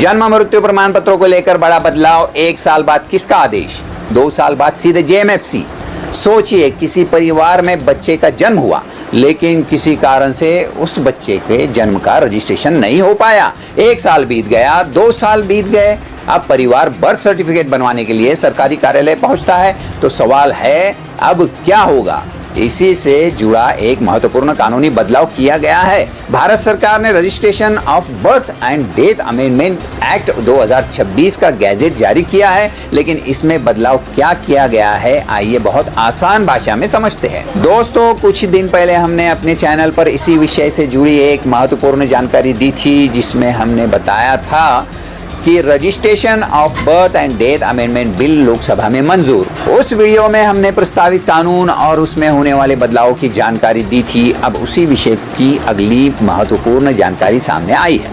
जन्म मृत्यु प्रमाण पत्रों को लेकर बड़ा बदलाव। 1 साल बाद किसका आदेश? 2 साल बाद सीधे जेएमएफसी। सोचिए, किसी परिवार में बच्चे का जन्म हुआ, लेकिन किसी कारण से उस बच्चे के जन्म का रजिस्ट्रेशन नहीं हो पाया। 1 साल बीत गया, 2 साल बीत गए। अब परिवार बर्थ सर्टिफिकेट बनवाने के लिए सरकारी कार्यालय पहुंचता है, तो सवाल है अब क्या होगा? इसी से जुड़ा एक महत्वपूर्ण कानूनी बदलाव किया गया है। भारत सरकार ने registration of birth and death amendment act 2026 का गैजेट जारी किया है, लेकिन इसमें बदलाव क्या किया गया है, आइए बहुत आसान भाषा में समझते हैं। दोस्तों, कुछ दिन पहले हमने अपने चैनल पर इसी विषय से जुड़ी एक महत्वपूर्ण जानकारी दी थी, जिसमें हमने बताया था कि registration of birth and death amendment bill Lok Sabha में मंजूर। उस वीडियो में हमने प्रस्तावित कानून और उसमें होने वाले बदलावों की जानकारी दी थी। अब उसी विषय की अगली महत्वपूर्ण जानकारी सामने आई है।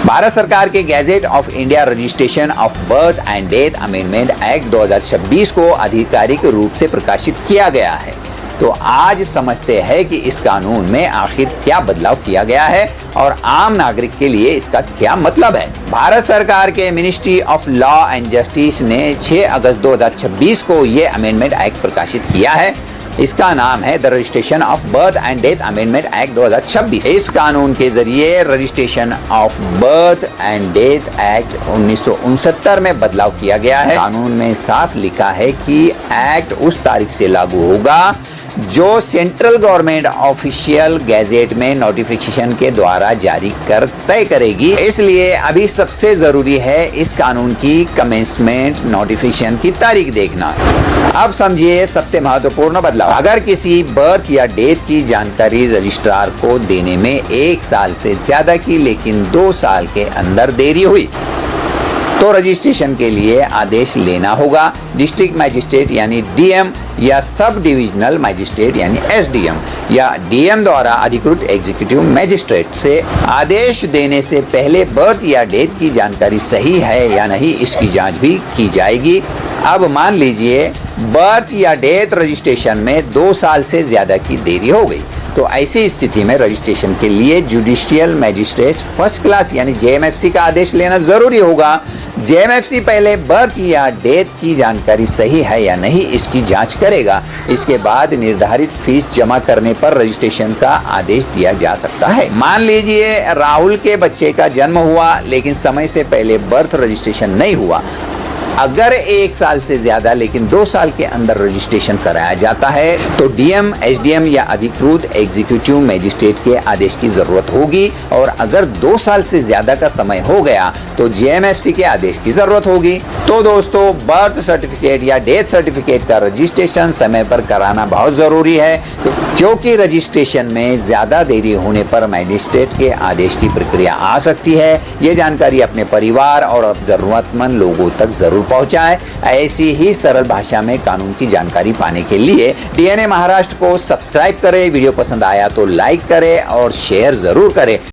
भारत सरकार के gadget of India registration of birth and death amendment act 2026 को आधिकारिक रूप से प्रकाशित किया गया है। तो आज समझते हैं कि इस कानून में आखिर क्या बदलाव किया गया है और आम नागरिक के लिए इसका क्या मतलब है। भारत सरकार के ministry of law and justice ने 6 अगस्त 2026 को ये अमेंडमेंट एक्ट प्रकाशित किया है। इसका नाम है the registration of birth and death amendment act 2026। इस कानून के जरिए registration of birth and death act 1969 में बदलाव किया गया है। कानून में साफ लिखा है कि एक्ट उस तारीख से लागू होगा जो सेंट्रल गवर्नमेंट ऑफिशियल गैजेट में नोटिफिकेशन के द्वारा जारी कर तय करेगी। इसलिए अभी सबसे जरूरी है इस कानून की कमेंसमेंट नोटिफिकेशन की तारीख देखना। अब समझिए सबसे महत्वपूर्ण बदलाव। अगर किसी बर्थ या डेथ की जानकारी रजिस्ट्रार को देने में 1 साल से ज्यादा की, लेकिन 2 साल के अंदर देरी हुई, तो रजिस्ट्रेशन के लिए आदेश लेना होगा। डिस्ट्रिक्ट मजिस्ट्रेट यानी डीएम या सब डिविजनल मजिस्ट्रेट यानी एसडीएम या डीएम द्वारा अधिकृत एग्जीक्यूटिव मजिस्ट्रेट से आदेश देने से पहले बर्थ या डेथ की जानकारी सही है या नहीं, इसकी जांच भी की जाएगी। अब मान लीजिए बर्थ या डेथ रजिस्ट्रेशन में 2 साल से ज्यादा की देरी हो गई, तो ऐसी स्थिति में रजिस्ट्रेशन के लिए जुडिशियल मजिस्ट्रेट फर्स्ट क्लास यानी जेएमएफसी का आदेश लेना जरूरी होगा। जेएमएफसी पहले बर्थ या डेथ की जानकारी सही है या नहीं, इसकी जांच करेगा। इसके बाद निर्धारित फीस जमा करने पर रजिस्ट्रेशन का आदेश दिया जा सकता है। मान लीजिए राहुल के बच्चे का जन्म हुआ, लेकिन समय से पहले बर्थ रजिस्ट्रेशन नहीं हुआ। अगर 1 साल से ज्यादा लेकिन 2 साल के अंदर रजिस्ट्रेशन कराया जाता है, तो डीएम, एसडीएम या अधिकृत एग्जीक्यूटिव मजिस्ट्रेट के आदेश की जरूरत होगी। और अगर 2 साल से ज्यादा का समय हो गया, तो जेएमएफसी के आदेश की जरूरत होगी। तो दोस्तों, बर्थ सर्टिफिकेट या डेथ सर्टिफिकेट का रजिस्ट्रेशन समय पर कराना बहुत जरूरी है, क्योंकि रजिस्ट्रेशन में ज्यादा देरी होने पर मजिस्ट्रेट के आदेश की प्रक्रिया आ सकती है। ये जानकारी अपने परिवार और जरूरतमंद लोगों तक जरूर पहुंचाएं। ऐसी ही सरल भाषा में कानून की जानकारी पाने के लिए डीएनए महाराष्ट्र को सब्सक्राइब करें। वीडियो पसंद आया तो लाइक करें और शेयर जरूर करें।